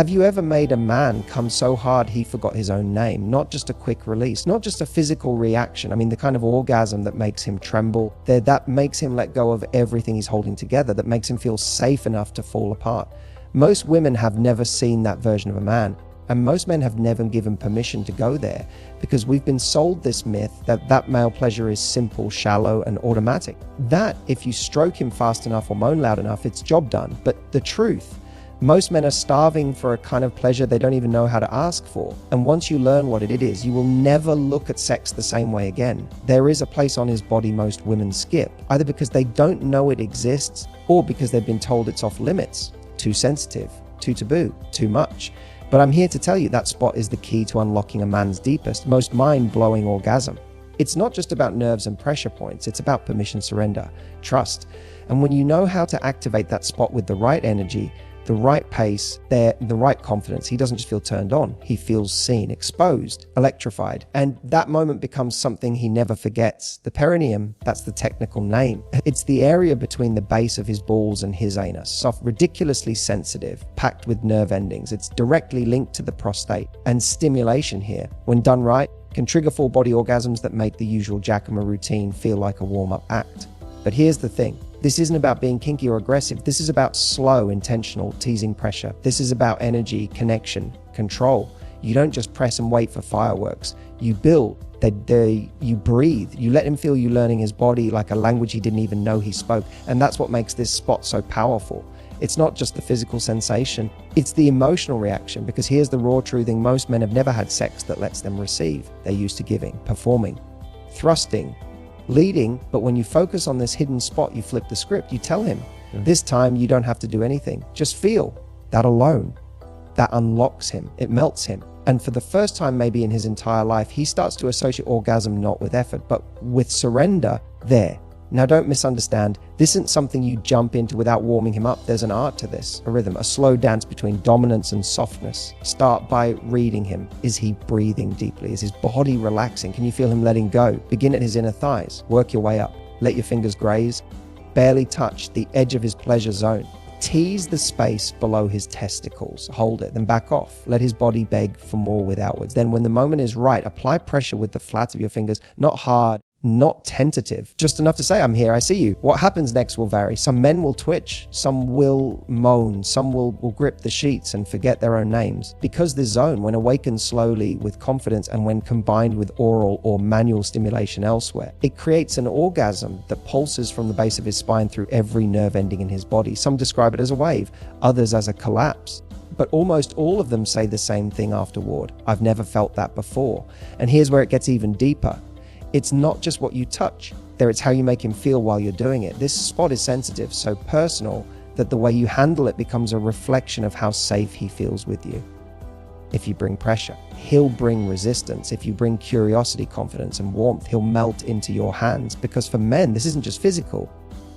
Have you ever made a man come so hard he forgot his own name? Not just a quick release, not just a physical reaction. I mean, the kind of orgasm that makes him tremble, that makes him let go of everything he's holding together, that makes him feel safe enough to fall apart. Most women have never seen that version of a man, and most men have never given permission to go there, because we've been sold this myth that male pleasure is simple, shallow, and automatic. That if you stroke him fast enough or moan loud enough, it's job done. But the truth, most men are starving for a kind of pleasure they don't even know how to ask for. And once you learn what it is, you will never look at sex the same way again. There is a place on his body most women skip, either because they don't know it exists or because they've been told it's off limits, too sensitive, too taboo, too much. But I'm here to tell you that spot is the key to unlocking a man's deepest, most mind-blowing orgasm. It's not just about nerves and pressure points, it's about permission, surrender, trust. And when you know how to activate that spot with the right energy, the right pace, the right confidence, he doesn't just feel turned on, he feels seen, exposed, electrified. And that moment becomes something he never forgets. The perineum, that's the technical name. It's the area between the base of his balls and his anus, soft, ridiculously sensitive, packed with nerve endings. It's directly linked to the prostate. And stimulation here, when done right, can trigger full body orgasms that make the usual Jacoma routine feel like a warm-up act. But here's the thing. This isn't about being kinky or aggressive. This is about slow, intentional, teasing pressure. This is about energy, connection, control. You don't just press and wait for fireworks. You build, you breathe. You let him feel you learning his body like a language he didn't even know he spoke. And that's what makes this spot so powerful. It's not just the physical sensation, it's the emotional reaction, because here's the raw truthing: most men have never had sex that lets them receive. They're used to giving, performing, thrusting, leading. But when you focus on this hidden spot, you flip the script. You tell him, this time you don't have to do anything. Just feel. That alone, that unlocks him. It melts him. And for the first time maybe in his entire life, he starts to associate orgasm not with effort, but with surrender there. Now, don't misunderstand. This isn't something you jump into without warming him up. There's an art to this, a rhythm, a slow dance between dominance and softness. Start by reading him. Is he breathing deeply? Is his body relaxing? Can you feel him letting go? Begin at his inner thighs. Work your way up. Let your fingers graze. Barely touch the edge of his pleasure zone. Tease the space below his testicles. Hold it, then back off. Let his body beg for more with outwards. Then when the moment is right, apply pressure with the flat of your fingers, not hard, not tentative, just enough to say, I'm here, I see you. What happens next will vary. Some men will twitch, some will moan, some will grip the sheets and forget their own names. Because this zone, when awakened slowly with confidence and when combined with oral or manual stimulation elsewhere, it creates an orgasm that pulses from the base of his spine through every nerve ending in his body. Some describe it as a wave, others as a collapse. But almost all of them say the same thing afterward: I've never felt that before. And here's where it gets even deeper. It's not just what you touch there, it's how you make him feel while you're doing it. This spot is sensitive, so personal, that the way you handle it becomes a reflection of how safe he feels with you. If you bring pressure, he'll bring resistance. If you bring curiosity, confidence, and warmth, he'll melt into your hands. Because for men, this isn't just physical,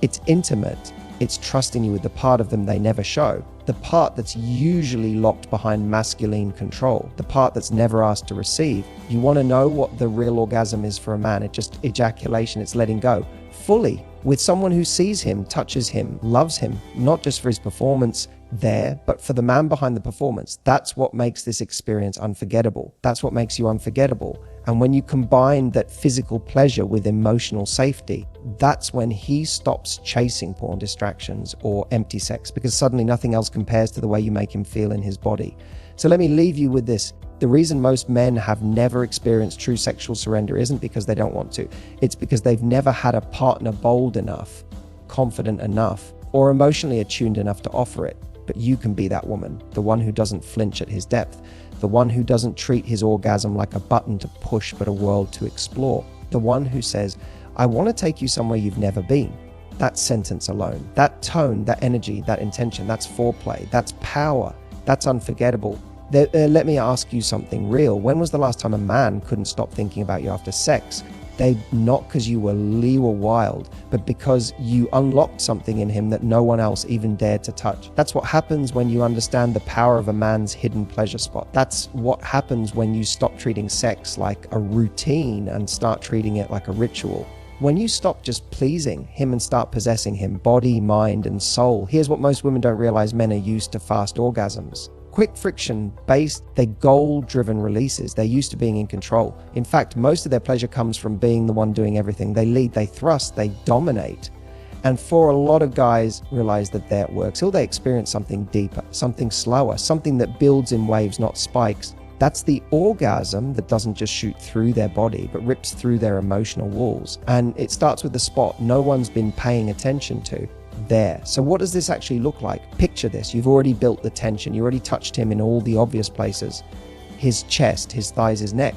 it's intimate. It's trusting you with the part of them they never show, the part that's usually locked behind masculine control, the part that's never asked to receive. You want to know what the real orgasm is for a man? It's just ejaculation. It's letting go fully with someone who sees him, touches him, loves him, not just for his performance there, but for the man behind the performance. That's what makes this experience unforgettable. That's what makes you unforgettable. And when you combine that physical pleasure with emotional safety, that's when he stops chasing porn distractions or empty sex, because suddenly nothing else compares to the way you make him feel in his body. So let me leave you with this. The reason most men have never experienced true sexual surrender isn't because they don't want to. It's because they've never had a partner bold enough, confident enough, or emotionally attuned enough to offer it. But you can be that woman, the one who doesn't flinch at his depth, the one who doesn't treat his orgasm like a button to push but a world to explore, the one who says, I want to take you somewhere you've never been. That sentence alone, that tone, that energy, that intention, that's foreplay, that's power, that's unforgettable. Let me ask you something real. When was the last time a man couldn't stop thinking about you after sex? Not because you were wild, but because you unlocked something in him that no one else even dared to touch. That's what happens when you understand the power of a man's hidden pleasure spot. That's what happens when you stop treating sex like a routine and start treating it like a ritual. When you stop just pleasing him and start possessing him, body, mind, and soul. Here's what most women don't realize men are used to fast orgasms. Quick friction based, they're goal-driven releases. They're used to being in control. In fact, most of their pleasure comes from being the one doing everything. They lead, they thrust, they dominate. And for a lot of guys realize that works till they experience something deeper, something slower, something that builds in waves, not spikes. That's the orgasm that doesn't just shoot through their body, but rips through their emotional walls. And it starts with the spot no one's been paying attention to. There. So what does this actually look like? Picture this. You've already built the tension. You already touched him in all the obvious places. His chest, his thighs, his neck.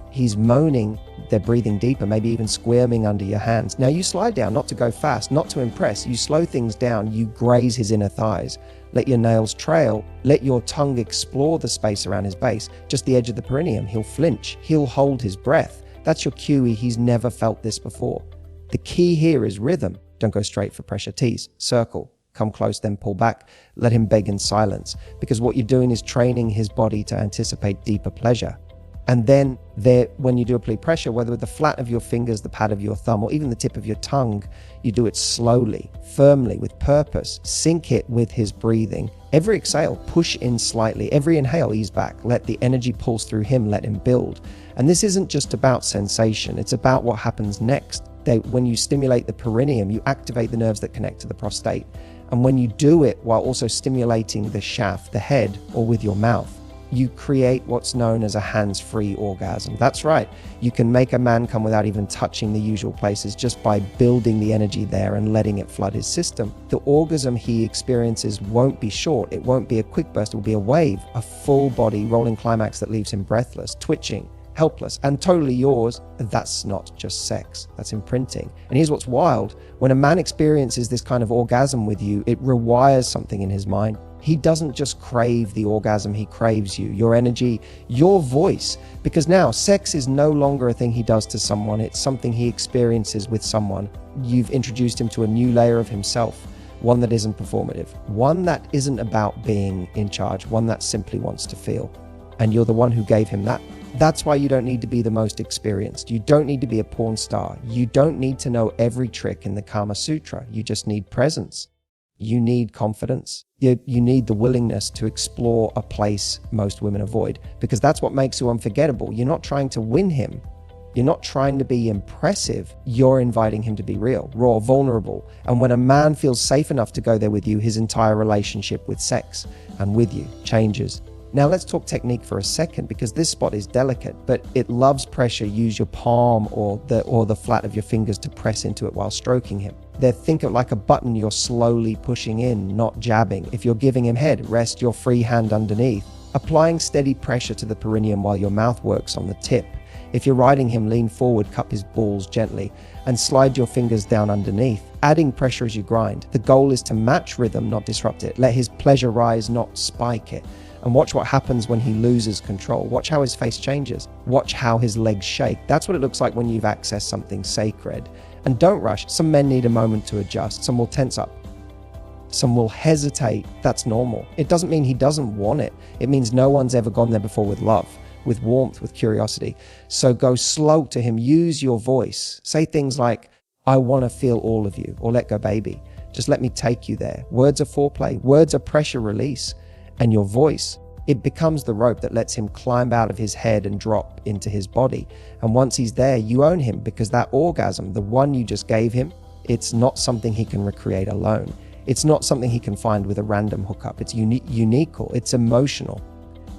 He's moaning. They're breathing deeper, maybe even squirming under your hands. Now you slide down, not to go fast, not to impress. You slow things down. You graze his inner thighs. Let your nails trail. Let your tongue explore the space around his base, just the edge of the perineum. He'll flinch. He'll hold his breath. That's your cue. He's never felt this before. The key here is rhythm. Don't go straight for pressure. Tease, circle, come close, then pull back. Let him beg in silence, because what you're doing is training his body to anticipate deeper pleasure. And then when you do apply pressure, whether with the flat of your fingers, the pad of your thumb, or even the tip of your tongue, you do it slowly, firmly, with purpose. Sync it with his breathing. Every exhale, push in slightly. Every inhale, ease back. Let the energy pulse through him, let him build. And this isn't just about sensation, it's about what happens next. When you stimulate the perineum, you activate the nerves that connect to the prostate. And when you do it while also stimulating the shaft, the head, or with your mouth, you create what's known as a hands-free orgasm. That's right. You can make a man come without even touching the usual places, just by building the energy there and letting it flood his system. The orgasm he experiences won't be short. It won't be a quick burst. It will be a wave, a full body rolling climax that leaves him breathless, twitching, helpless, and totally yours. That's not just sex, that's imprinting. And here's what's wild. When a man experiences this kind of orgasm with you, it rewires something in his mind. He doesn't just crave the orgasm, he craves you, your energy, your voice. Because now sex is no longer a thing he does to someone, it's something he experiences with someone. You've introduced him to a new layer of himself, one that isn't performative, one that isn't about being in charge, one that simply wants to feel. And you're the one who gave him that. That's why you don't need to be the most experienced. You don't need to be a porn star. You don't need to know every trick in the Kama Sutra. You just need presence. You need confidence. You need the willingness to explore a place most women avoid, because that's what makes you unforgettable. You're not trying to win him. You're not trying to be impressive. You're inviting him to be real, raw, vulnerable. And when a man feels safe enough to go there with you, his entire relationship with sex and with you changes. Now let's talk technique for a second, because this spot is delicate, but it loves pressure. Use your palm or the flat of your fingers to press into it while stroking him. Think of it like a button you're slowly pushing in, not jabbing. If you're giving him head, rest your free hand underneath, applying steady pressure to the perineum while your mouth works on the tip. If you're riding him, lean forward, cup his balls gently, and slide your fingers down underneath, adding pressure as you grind. The goal is to match rhythm, not disrupt it. Let his pleasure rise, not spike it. And watch what happens when he loses control. Watch how his face changes. Watch how his legs shake. That's what it looks like when you've accessed something sacred. And don't rush. Some men need a moment to adjust. Some will tense up. Some will hesitate. That's normal. It doesn't mean he doesn't want it. It means no one's ever gone there before with love, with warmth, with curiosity. So go slow to him. Use your voice. Say things like, I want to feel all of you, or let go, baby. Just let me take you there. Words are foreplay. Words are pressure release. And your voice, it becomes the rope that lets him climb out of his head and drop into his body. And once he's there, you own him, because that orgasm, the one you just gave him, it's not something he can recreate alone. It's not something he can find with a random hookup. It's unique, it's emotional.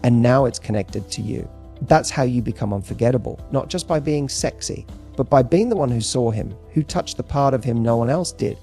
And now it's connected to you. That's how you become unforgettable, not just by being sexy, but by being the one who saw him, who touched the part of him no one else did,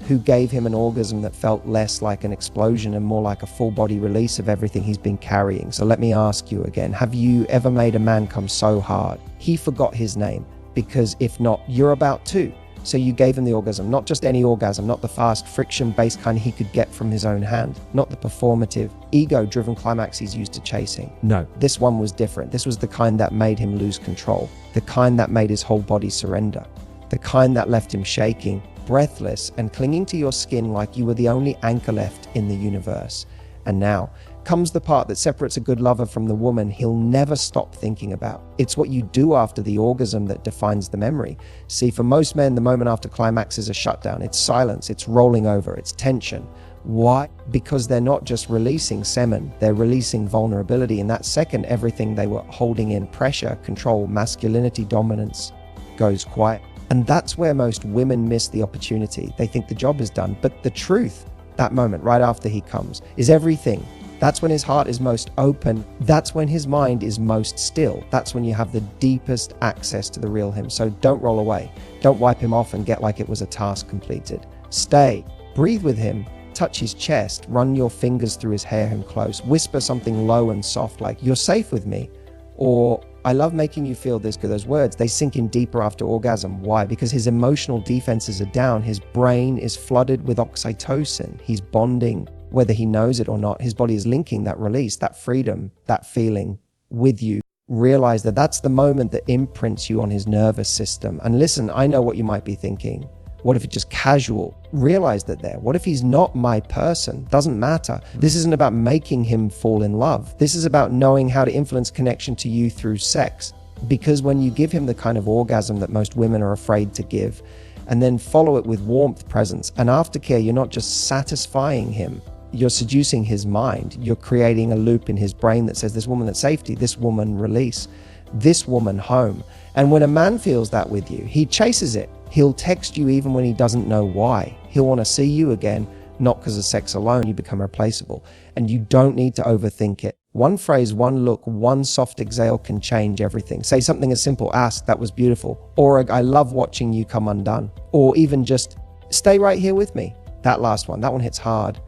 who gave him an orgasm that felt less like an explosion and more like a full body release of everything he's been carrying. So let me ask you again, have you ever made a man come so hard he forgot his name? Because if not, you're about to. So you gave him the orgasm, not just any orgasm, not the fast, friction-based kind he could get from his own hand, not the performative, ego-driven climax he's used to chasing. No, this one was different. This was the kind that made him lose control, the kind that made his whole body surrender, the kind that left him shaking, breathless, and clinging to your skin like you were the only anchor left in the universe. And now comes the part that separates a good lover from the woman he'll never stop thinking about. It's what you do after the orgasm that defines the memory. See, for most men, the moment after climax is a shutdown. It's silence, it's rolling over, it's tension. Why? Because they're not just releasing semen, they're releasing vulnerability. In that second, everything they were holding in, pressure, control, masculinity, dominance, goes quiet. And that's where most women miss the opportunity. They think the job is done. But the truth, that moment right after he comes, is everything. That's when his heart is most open. That's when his mind is most still. That's when you have the deepest access to the real him. So don't roll away. Don't wipe him off and get like it was a task completed. Stay, breathe with him, touch his chest, run your fingers through his hair him close, whisper something low and soft like, "You're safe with me," or "I love making you feel this," because those words, they sink in deeper after orgasm. Why? Because his emotional defenses are down. His brain is flooded with oxytocin. He's bonding, whether he knows it or not. His body is linking that release, that freedom, that feeling with you. Realize that that's the moment that imprints you on his nervous system. And listen, I know what you might be thinking. What if it's just casual? Realize that there. What if he's not my person? Doesn't matter. This isn't about making him fall in love. This is about knowing how to influence connection to you through sex. Because when you give him the kind of orgasm that most women are afraid to give, and then follow it with warmth, presence, and aftercare, you're not just satisfying him, you're seducing his mind. You're creating a loop in his brain that says, this woman at safety, this woman release, this woman home. And when a man feels that with you, he chases it. He'll text you even when he doesn't know why. He'll want to see you again, not because of sex alone. You become replaceable. And you don't need to overthink it. One phrase, one look, one soft exhale can change everything. Say something as simple as, "That was beautiful," or "I love watching you come undone," or even just, "Stay right here with me." That last one, that one hits hard.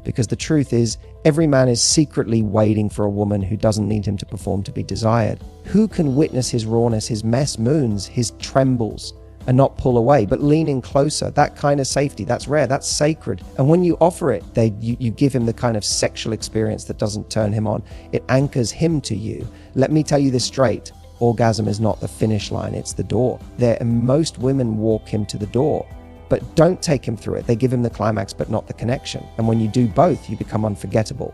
Because the truth is, every man is secretly waiting for a woman who doesn't need him to perform to be desired. Who can witness his rawness, his mess moons, his trembles, and not pull away, but lean in closer? That kind of safety, that's rare, that's sacred. And when you offer it, you give him the kind of sexual experience that doesn't turn him on. It anchors him to you. Let me tell you this straight. Orgasm is not the finish line, it's the door. Most women walk him to the door, but don't take him through it. They give him the climax, but not the connection. And when you do both, you become unforgettable.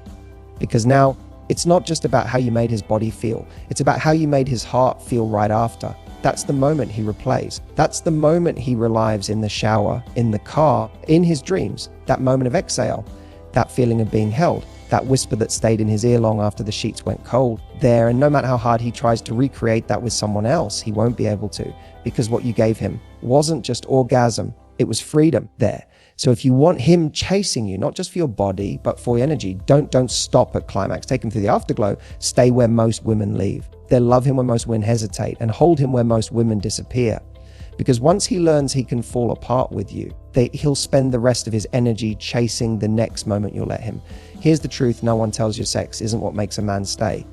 Because now, it's not just about how you made his body feel. It's about how you made his heart feel right after. That's the moment he replays. That's the moment he relives in the shower, in the car, in his dreams. That moment of exhale, that feeling of being held, that whisper that stayed in his ear long after the sheets went cold there. And no matter how hard he tries to recreate that with someone else, he won't be able to, because what you gave him wasn't just orgasm, it was freedom there. So if you want him chasing you, not just for your body, but for your energy, don't stop at climax. Take him through the afterglow. Stay where most women leave. They'll love him when most women hesitate, and hold him where most women disappear. Because once he learns he can fall apart with you, he'll spend the rest of his energy chasing the next moment you'll let him. Here's the truth no one tells you: sex isn't what makes a man stay.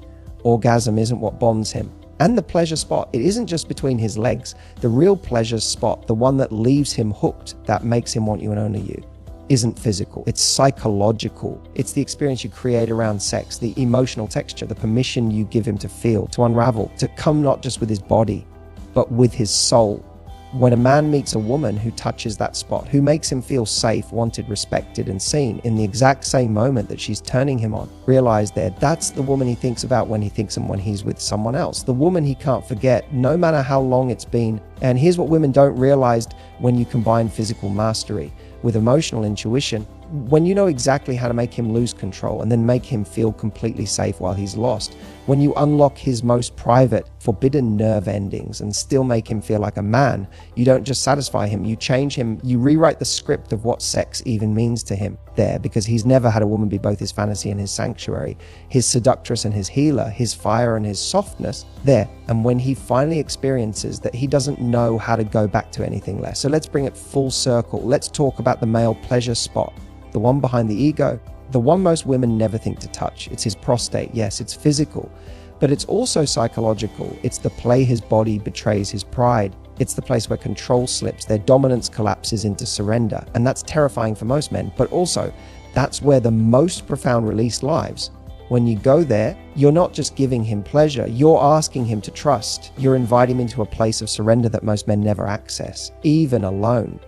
Orgasm isn't what bonds him. And the pleasure spot, it isn't just between his legs. The real pleasure spot, the one that leaves him hooked, that makes him want you and only you, isn't physical. It's psychological. It's the experience you create around sex, the emotional texture, the permission you give him to feel, to unravel, to come not just with his body, but with his soul. When a man meets a woman who touches that spot, who makes him feel safe, wanted, respected, and seen in the exact same moment that she's turning him on, realize that's the woman he thinks about when he thinks and when he's with someone else. The woman he can't forget, no matter how long it's been. And here's what women don't realize: when you combine physical mastery with emotional intuition, when you know exactly how to make him lose control and then make him feel completely safe while he's lost, when you unlock his most private, forbidden nerve endings and still make him feel like a man, you don't just satisfy him, you change him, you rewrite the script of what sex even means to him there, because he's never had a woman be both his fantasy and his sanctuary, his seductress and his healer, his fire and his softness there. And when he finally experiences that, he doesn't know how to go back to anything less. So let's bring it full circle. Let's talk about the male pleasure spot. The one behind the ego, the one most women never think to touch. It's his prostate. Yes, it's physical, but it's also psychological. It's the play his body betrays his pride. It's the place where control slips, their dominance collapses into surrender. And that's terrifying for most men, but also that's where the most profound release lies. When you go there, you're not just giving him pleasure, you're asking him to trust. You're inviting him into a place of surrender that most men never access, even alone.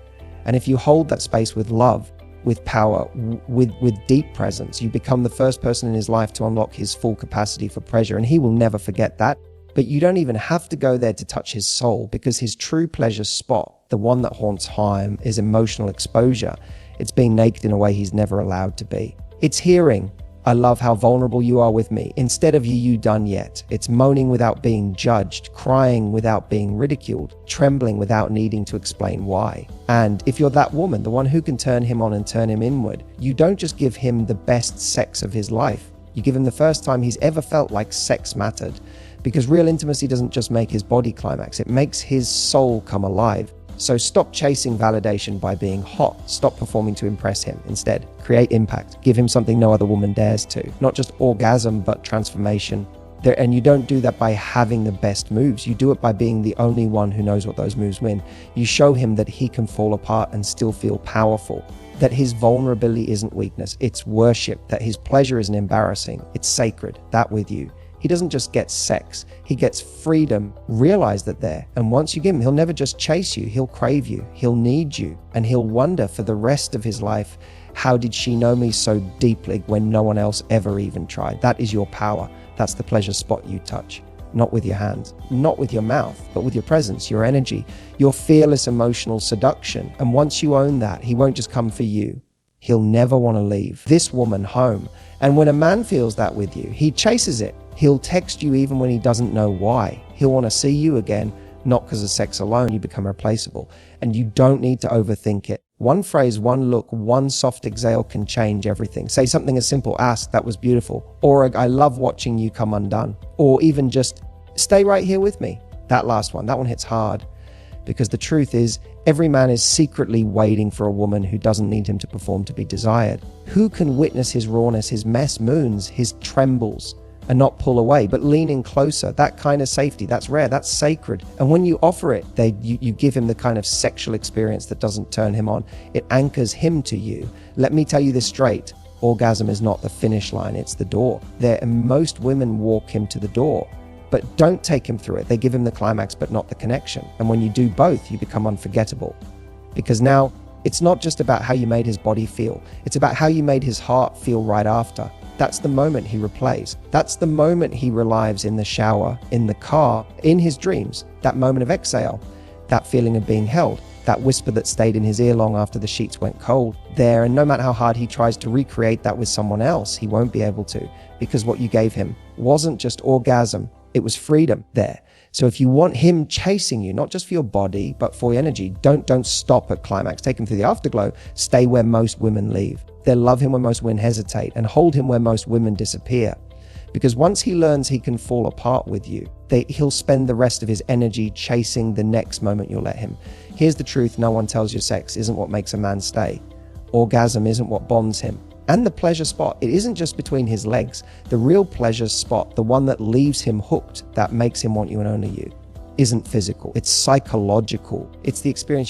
And if you hold that space with love, with power, with deep presence, you become the first person in his life to unlock his full capacity for pleasure, and he will never forget that. But you don't even have to go there to touch his soul, because his true pleasure spot, the one that haunts him, is emotional exposure. It's being naked in a way he's never allowed to be. It's hearing, "I love how vulnerable you are with me," instead of "you done yet." It's moaning without being judged, crying without being ridiculed, trembling without needing to explain why. And if you're that woman, the one who can turn him on and turn him inward, you don't just give him the best sex of his life. You give him the first time he's ever felt like sex mattered. Because real intimacy doesn't just make his body climax, it makes his soul come alive. So stop chasing validation by being hot. Stop performing to impress him. Instead, create impact. Give him something no other woman dares to. Not just orgasm, but transformation. And you don't do that by having the best moves. You do it by being the only one who knows what those moves win. You show him that he can fall apart and still feel powerful. That his vulnerability isn't weakness, it's worship. That his pleasure isn't embarrassing, it's sacred. That with you. He doesn't just get sex, he gets freedom. Realize that there. And once you give him, he'll never just chase you, he'll crave you, he'll need you, and he'll wonder for the rest of his life, how did she know me so deeply when no one else ever even tried? That is your power. That's the pleasure spot you touch. Not with your hands, not with your mouth, but with your presence, your energy, your fearless emotional seduction. And once you own that, he won't just come for you. He'll never want to leave this woman home. And when a man feels that with you, he chases it. He'll text you even when he doesn't know why. He'll want to see you again, not because of sex alone. You become replaceable. And you don't need to overthink it. One phrase, one look, one soft exhale can change everything. Say something as simple as, "That was beautiful," or "I love watching you come undone," or even just, "Stay right here with me." That last one, that one hits hard. Because the truth is, every man is secretly waiting for a woman who doesn't need him to perform to be desired. Who can witness his rawness, his mess moons, his trembles, and not pull away, but lean in closer? That kind of safety, that's rare, that's sacred. And when you offer it, you give him the kind of sexual experience that doesn't turn him on. It anchors him to you. Let me tell you this straight. Orgasm is not the finish line, it's the door. And most women walk him to the door, but don't take him through it. They give him the climax, but not the connection. And when you do both, you become unforgettable. Because now, it's not just about how you made his body feel. It's about how you made his heart feel right after. That's the moment he replays. That's the moment he relives in the shower, in the car, in his dreams. That moment of exhale, that feeling of being held, that whisper that stayed in his ear long after the sheets went cold. There, and no matter how hard he tries to recreate that with someone else, he won't be able to. Because what you gave him wasn't just orgasm, it was freedom there. So if you want him chasing you, not just for your body, but for your energy, don't stop at climax. Take him through the afterglow. Stay where most women leave. They'll love him when most women hesitate, and hold him where most women disappear. Because once he learns he can fall apart with you, he'll spend the rest of his energy chasing the next moment you'll let him. Here's the truth no one tells you: sex isn't what makes a man stay. Orgasm isn't what bonds him. And the pleasure spot, it isn't just between his legs. The real pleasure spot, the one that leaves him hooked, that makes him want you and only you, isn't physical. It's psychological. It's the experience you